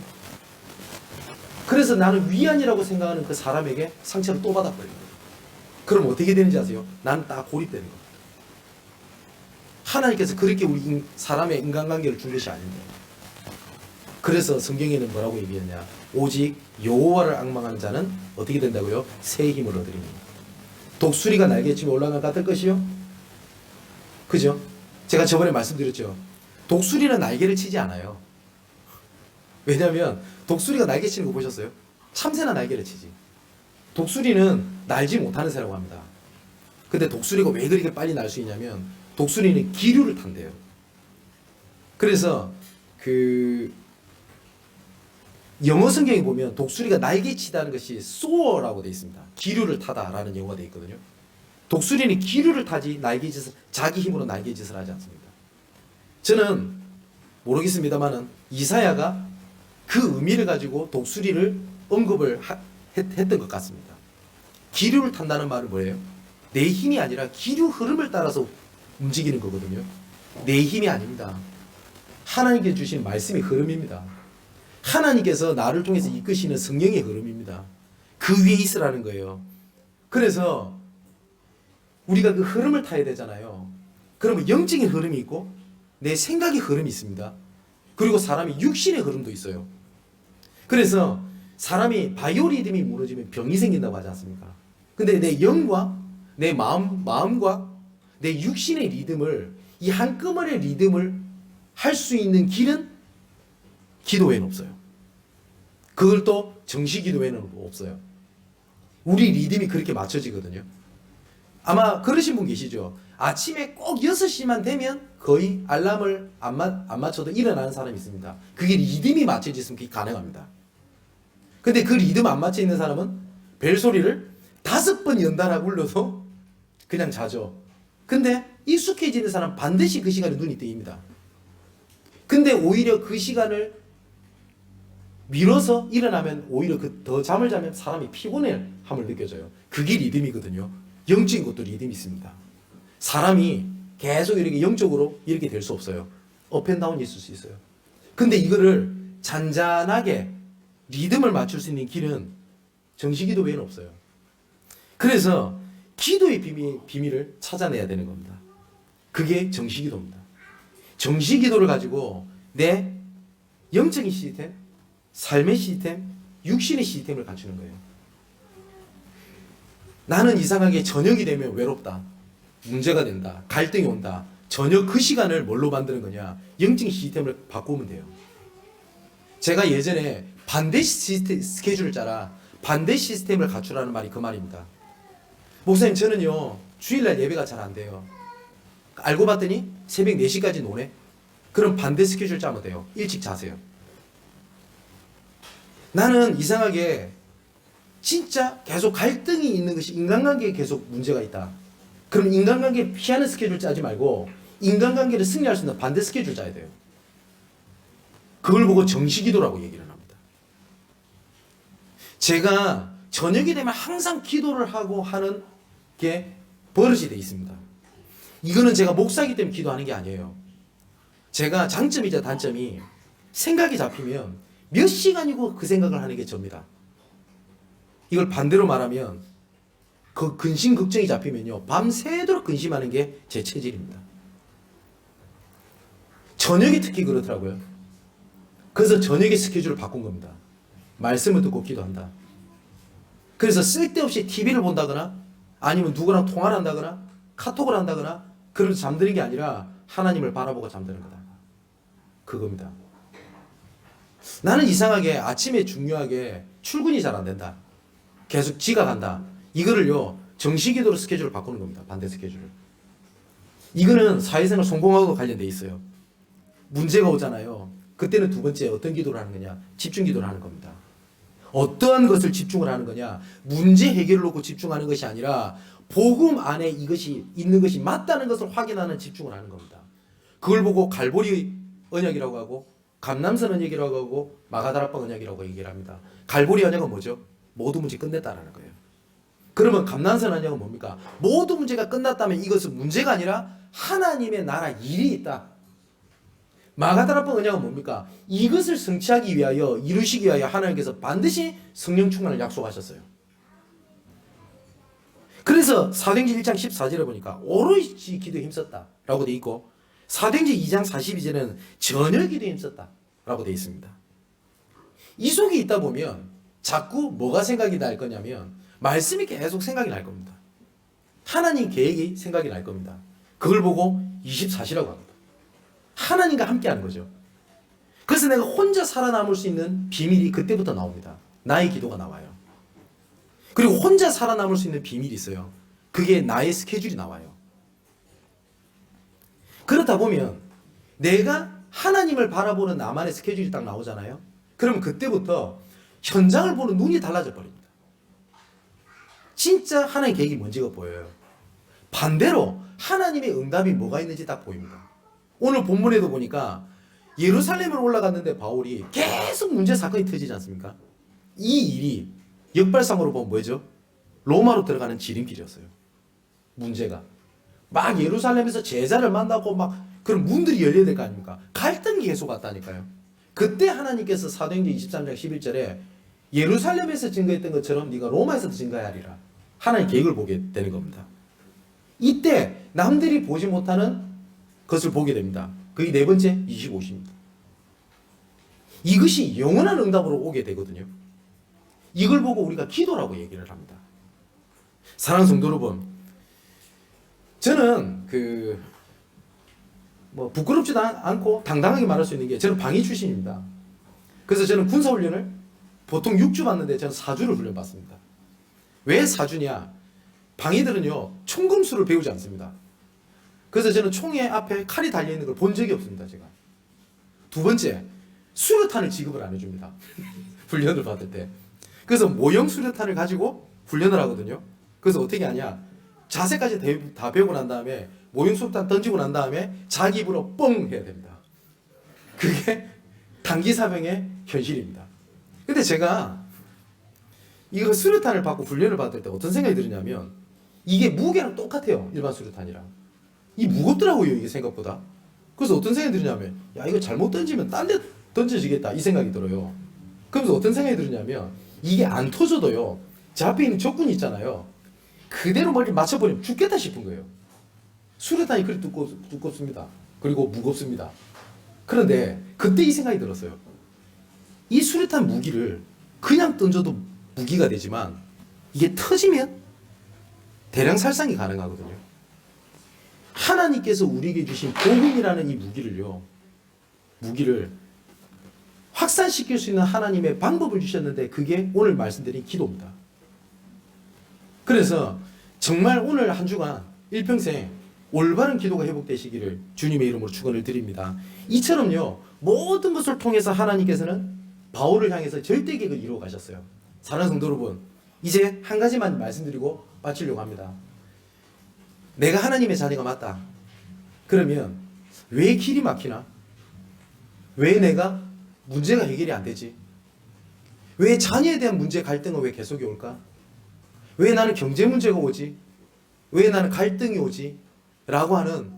그래서 나는 위안이라고 생각하는 그 사람에게 상처를 또 받아버린 거예요. 그럼 어떻게 되는지 아세요? 나는 딱 고립되는 겁니다. 하나님께서 그렇게 우리 사람의 인간관계를 준 것이 아닌데. 그래서 성경에는 뭐라고 얘기했냐? 오직 여호와를 앙망하는 자는 어떻게 된다고요? 새 힘을 얻으리니. 독수리가 날개치며 올라간 것 같을 것이요? 그죠? 제가 저번에 말씀드렸죠. 독수리는 날개를 치지 않아요. 왜냐하면 독수리가 날개 치는 거 보셨어요? 참새나 날개를 치지. 독수리는 날지 못하는 새라고 합니다. 근데 독수리가 왜 그렇게 빨리 날 수 있냐면 독수리는 기류를 탄대요. 그래서 영어 성경에 보면 독수리가 날개치다는 것이 soar라고 되어 있습니다. 기류를 타다라는 영어가 되어 있거든요. 독수리는 기류를 타지 날개짓을 자기 힘으로 날개짓을 하지 않습니다. 저는 모르겠습니다만은 이사야가 그 의미를 가지고 독수리를 언급을 했던 것 같습니다. 기류를 탄다는 말은 뭐예요? 내 힘이 아니라 기류 흐름을 따라서 움직이는 거거든요. 내 힘이 아닙니다. 하나님께서 주신 말씀의 흐름입니다. 하나님께서 나를 통해서 이끄시는 성령의 흐름입니다. 그 위에 있으라는 거예요. 그래서 우리가 그 흐름을 타야 되잖아요. 그러면 영적인 흐름이 있고 내 생각의 흐름이 있습니다. 그리고 사람이 육신의 흐름도 있어요. 그래서 사람이 바이오리듬이 무너지면 병이 생긴다고 하지 않습니까? 근데 내 영과 내 마음과 내 육신의 리듬을, 이 한꺼번의 리듬을 할 수 있는 길은 기도 외에는 없어요. 그걸 또 정시 기도 외에는 없어요. 우리 리듬이 그렇게 맞춰지거든요. 아마 그러신 분 계시죠? 아침에 꼭 6시만 되면 거의 알람을 안 맞춰도 일어나는 사람이 있습니다. 그게 리듬이 맞춰졌으면 그게 가능합니다. 근데 그 리듬 안 맞춰 있는 사람은 벨소리를 5번 연달아 울려도 그냥 자죠. 근데 익숙해지는 사람 반드시 그 시간에 눈이 뜨입니다. 근데 오히려 그 시간을 미뤄서 일어나면 오히려 더 잠을 자면 사람이 피곤함을 느껴져요. 그게 리듬이거든요. 영적인 것도 리듬이 있습니다. 사람이 계속 이렇게 영적으로 이렇게 될 수 없어요. 업앤다운이 있을 수 있어요. 근데 이거를 잔잔하게 리듬을 맞출 수 있는 길은 정시기도 외에는 없어요. 그래서 기도의 비밀을 찾아내야 되는 겁니다. 그게 정시기도입니다. 정시기도를 가지고 내 영적인 시스템, 삶의 시스템, 육신의 시스템을 갖추는 거예요. 나는 이상하게 저녁이 되면 외롭다, 문제가 된다, 갈등이 온다. 저녁 그 시간을 뭘로 만드는 거냐? 영적인 시스템을 바꾸면 돼요. 제가 예전에 반대 스케줄을 짜라, 반대 시스템을 갖추라는 말이 그 말입니다. 목사님, 저는요 주일날 예배가 잘 안 돼요. 알고 봤더니 새벽 4시까지 노네? 그럼 반대 스케줄 짜면 돼요. 일찍 자세요. 나는 이상하게 진짜 계속 갈등이 있는 것이 인간관계에 계속 문제가 있다. 그럼 인간관계를 피하는 스케줄 짜지 말고 인간관계를 승리할 수 있는 반대 스케줄 짜야 돼요. 그걸 보고 정시기도라고 얘기를 합니다. 제가 저녁이 되면 항상 기도를 하고 하는 게 버릇이 돼 있습니다. 이거는 제가 목사이기 때문에 기도하는 게 아니에요. 제가 장점이자 단점이 생각이 잡히면 몇 시간이고 그 생각을 하는 게 접니다. 이걸 반대로 말하면 그 근심 걱정이 잡히면요 밤새도록 근심하는 게 제 체질입니다. 저녁이 특히 그렇더라고요. 그래서 저녁에 스케줄을 바꾼 겁니다. 말씀을 듣고 기도한다. 그래서 쓸데없이 TV를 본다거나 아니면 누구랑 통화를 한다거나 카톡을 한다거나 그러면서 잠드는 게 아니라 하나님을 바라보고 잠드는 거다. 그겁니다. 나는 이상하게 아침에 중요하게 출근이 잘 안 된다. 계속 지각한다. 이거를요 정시기도로 스케줄을 바꾸는 겁니다. 반대 스케줄을. 이거는 사회생활 성공하고 관련돼 있어요. 문제가 오잖아요. 그때는 두 번째 어떤 기도를 하는 거냐? 집중 기도를 하는 겁니다. 어떠한 것을 집중을 하는 거냐? 문제 해결을 놓고 집중하는 것이 아니라 복음 안에 이것이 있는 것이 맞다는 것을 확인하는 집중을 하는 겁니다. 그걸 보고 갈보리 언약이라고 하고 감남선 언약이라고 하고 마가다락방 언약이라고 얘기를 합니다. 갈보리 언약은 뭐죠? 모든 문제 끝냈다라는 거예요. 그러면 감남선 언약은 뭡니까? 모든 문제가 끝났다면 이것은 문제가 아니라 하나님의 나라 일이 있다. 마가다락방 언약은 뭡니까? 이것을 성취하기 위하여 이루시기 위하여 하나님께서 반드시 성령 충만을 약속하셨어요. 그래서 사도행전 1장 14절에 보니까 오롯이 기도에 힘썼다 라고 돼 있고 사도행전 2장 42절에는 전혀 기도에 힘썼다 라고 돼 있습니다. 이 속에 있다 보면 자꾸 뭐가 생각이 날 거냐면 말씀이 계속 생각이 날 겁니다. 하나님 계획이 생각이 날 겁니다. 그걸 보고 24시라고 합니다. 하나님과 함께 하는 거죠. 그래서 내가 혼자 살아남을 수 있는 비밀이 그때부터 나옵니다. 나의 기도가 나와요. 그리고 혼자 살아남을 수 있는 비밀이 있어요. 그게 나의 스케줄이 나와요. 그렇다 보면 내가 하나님을 바라보는 나만의 스케줄이 딱 나오잖아요. 그럼 그때부터 현장을 보는 눈이 달라져 버립니다. 진짜 하나님의 계획이 뭔지가 보여요. 반대로 하나님의 응답이 뭐가 있는지 딱 보입니다. 오늘 본문에도 보니까 예루살렘으로 올라갔는데 바울이 계속 문제 사건이 터지지 않습니까? 이 일이 역발상으로 보면 뭐죠? 로마로 들어가는 지름길이었어요. 문제가 막 예루살렘에서 제자를 만나고 막 그런 문들이 열려야 될 거 아닙니까? 갈등이 계속 왔다니까요. 그때 하나님께서 사도행전 23장 11절에 예루살렘에서 증거했던 것처럼 네가 로마에서도 증거해야 하리라. 하나님 계획을 보게 되는 겁니다. 이때 남들이 보지 못하는 것을 보게 됩니다. 그게 네 번째 25시입니다. 이것이 영원한 응답으로 오게 되거든요. 이걸 보고 우리가 기도라고 얘기를 합니다. 사랑하는 성도 여러분, 저는 부끄럽지도 않고 당당하게 말할 수 있는 게 저는 방위 출신입니다. 그래서 저는 군사훈련을 보통 6주 받는데 저는 4주를 훈련 받습니다. 왜 4주냐? 방위들은요 총검수를 배우지 않습니다. 그래서 저는 총에 앞에 칼이 달려있는 걸 본 적이 없습니다. 제가. 두 번째, 수류탄을 지급을 안 해줍니다. 훈련을 받을 때. 그래서 모형 수류탄을 가지고 훈련을 하거든요. 그래서 어떻게 하냐? 자세까지 다 배우고 난 다음에 모형 수류탄 던지고 난 다음에 자기 입으로 뻥 해야 됩니다. 그게 단기사병의 현실입니다. 근데 제가 이거 수류탄을 받고 훈련을 받을 때 어떤 생각이 들었냐면 이게 무게랑 똑같아요. 일반 수류탄이랑. 이 무겁더라고요. 이게 생각보다. 그래서 어떤 생각이 들었냐면 야 이거 잘못 던지면 딴 데 던져지겠다 이 생각이 들어요. 그러면서 어떤 생각이 들었냐면 이게 안 터져도요. 제 앞에 있는 적군이 있잖아요. 그대로 머리를 맞춰버리면 죽겠다 싶은 거예요. 수류탄이 그리 두껍습니다. 그리고 무겁습니다. 그런데 그때 이 생각이 들었어요. 이 수류탄 무기를 그냥 던져도 무기가 되지만 이게 터지면 대량 살상이 가능하거든요. 하나님께서 우리에게 주신 복음이라는 이 무기를 확산시킬 수 있는 하나님의 방법을 주셨는데 그게 오늘 말씀드린 기도입니다. 그래서 정말 오늘 한 주간 일평생 올바른 기도가 회복되시기를 주님의 이름으로 축원을 드립니다. 이처럼요 모든 것을 통해서 하나님께서는 바울을 향해서 절대 계획을 이루어 가셨어요. 사랑하는 성도 여러분, 이제 한 가지만 말씀드리고 마치려고 합니다. 내가 하나님의 자녀가 맞다. 그러면 왜 길이 막히나? 왜 내가 문제가 해결이 안 되지? 왜 자녀에 대한 문제 갈등은 왜 계속이 올까? 왜 나는 경제 문제가 오지? 왜 나는 갈등이 오지? 라고 하는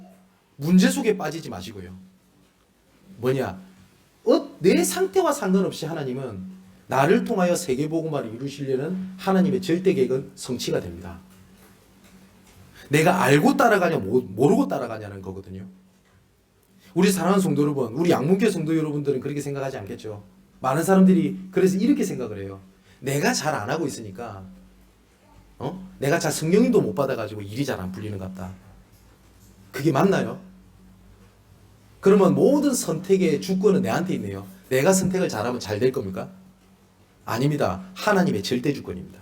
문제 속에 빠지지 마시고요. 뭐냐? 내 상태와 상관없이 하나님은 나를 통하여 세계복음화를 이루시려는 하나님의 절대 계획은 성취가 됩니다. 내가 알고 따라가냐 모르고 따라가냐는 거거든요. 우리 사랑하는 성도 여러분, 우리 양문교 성도 여러분들은 그렇게 생각하지 않겠죠. 많은 사람들이 그래서 이렇게 생각을 해요. 내가 잘 안 하고 있으니까 내가 잘 성령님도 못 받아가지고 일이 잘 안 풀리는 것 같다. 그게 맞나요? 그러면 모든 선택의 주권은 내한테 있네요. 내가 선택을 잘하면 잘 될 겁니까? 아닙니다. 하나님의 절대 주권입니다.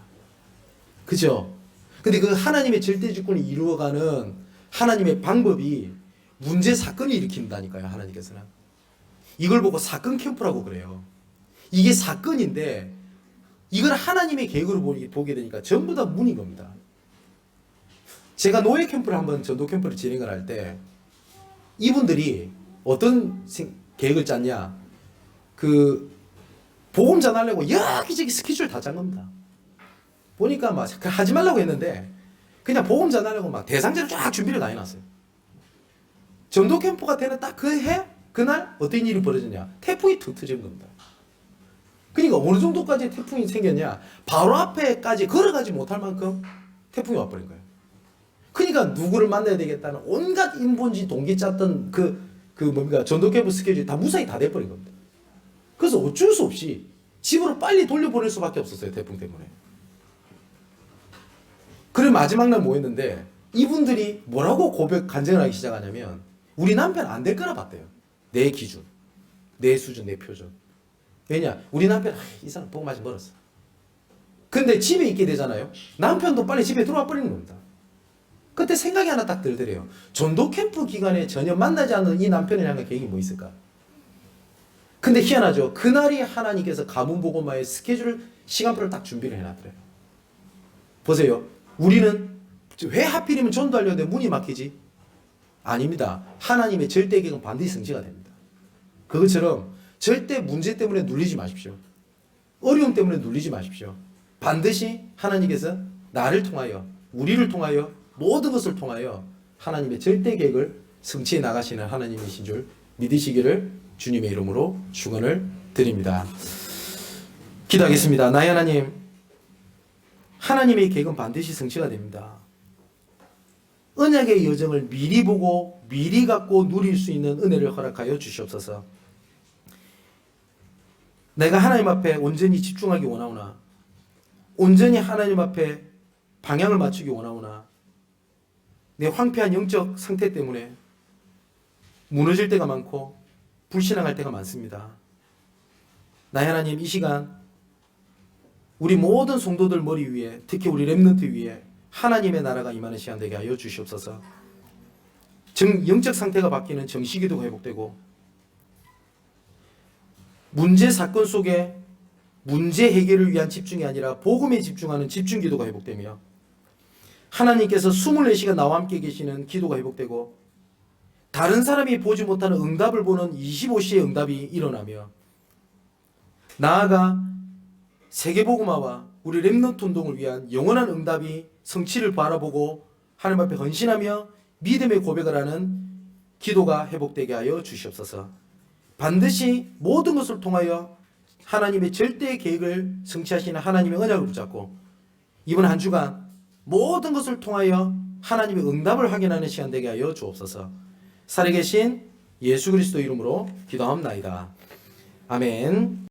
그죠? 근데 그 하나님의 절대 주권을 이루어가는 하나님의 방법이 문제 사건을 일으킨다니까요. 하나님께서는. 이걸 보고 사건 캠프라고 그래요. 이게 사건인데 이걸 하나님의 계획으로 보게 되니까 전부 다 문인 겁니다. 제가 노예 캠프를 한번 전도 캠프를 진행을 할 때 이분들이 어떤 계획을 짰냐? 복음 전하려고 여기저기 스케줄 다 짠 겁니다. 보니까 막 하지 말라고 했는데 그냥 복음 전하려고 막 대상자를 쫙 준비를 다 해놨어요. 전도 캠프가 되는 딱 그날 어떤 일이 벌어졌냐? 태풍이 툭 터진 겁니다. 그러니까 어느 정도까지 태풍이 생겼냐? 바로 앞에까지 걸어가지 못할 만큼 태풍이 와버린 거예요. 그러니까 누구를 만나야 되겠다는 온갖 인본지 동기 짰던 전도 캠프 스케줄이 다 무산이 다 돼버린 겁니다. 그래서 어쩔 수 없이 집으로 빨리 돌려보낼 수밖에 없었어요. 태풍 때문에. 그래 마지막 날 모였는데 이분들이 뭐라고 간증을 하기 시작하냐면 우리 남편 안 될 거라 봤대요. 내 기준, 내 수준, 내 표준. 왜냐? 우리 남편 이 사람 복음 아직 멀었어. 근데 집에 있게 되잖아요. 남편도 빨리 집에 들어와 버리는 겁니다. 그때 생각이 하나 딱 들더래요. 전도 캠프 기간에 전혀 만나지 않는 이 남편을 향한 계획이 뭐 있을까? 근데 희한하죠. 그날이 하나님께서 가문 복음화의 시간표를 딱 준비를 해놨더래요. 보세요. 우리는 왜 하필이면 전도하려는데 문이 막히지? 아닙니다. 하나님의 절대 계획은 반드시 성취가 됩니다. 그것처럼 절대 문제 때문에 눌리지 마십시오. 어려움 때문에 눌리지 마십시오. 반드시 하나님께서 나를 통하여 우리를 통하여 모든 것을 통하여 하나님의 절대 계획을 성취해 나가시는 하나님이신 줄 믿으시기를 주님의 이름으로 축원을 드립니다. 기도하겠습니다. 나의 하나님, 하나님의 계획은 반드시 성취가 됩니다. 언약의 여정을 미리 보고 미리 갖고 누릴 수 있는 은혜를 허락하여 주시옵소서. 내가 하나님 앞에 온전히 집중하기 원하오나 온전히 하나님 앞에 방향을 맞추기 원하오나 내 황폐한 영적 상태 때문에 무너질 때가 많고 불신앙할 때가 많습니다. 나의 하나님, 이 시간 우리 모든 성도들 머리 위에, 특히 우리 렘넌트 위에 하나님의 나라가 임하는 시간 되게 하여 주시옵소서. 영적 상태가 바뀌는 정시기도가 회복되고 문제 사건 속에 문제 해결을 위한 집중이 아니라 복음에 집중하는 집중기도가 회복되며 하나님께서 24시간 나와 함께 계시는 기도가 회복되고 다른 사람이 보지 못하는 응답을 보는 25시의 응답이 일어나며 나아가 세계복음화와 우리 렘넌트 운동을 위한 영원한 응답이 성취를 바라보고 하나님 앞에 헌신하며 믿음의 고백을 하는 기도가 회복되게 하여 주시옵소서. 반드시 모든 것을 통하여 하나님의 절대의 계획을 성취하시는 하나님의 언약을 붙잡고 이번 한 주간 모든 것을 통하여 하나님의 응답을 확인하는 시간 되게 하여 주옵소서. 살아계신 예수 그리스도 이름으로 기도합나이다. 아멘.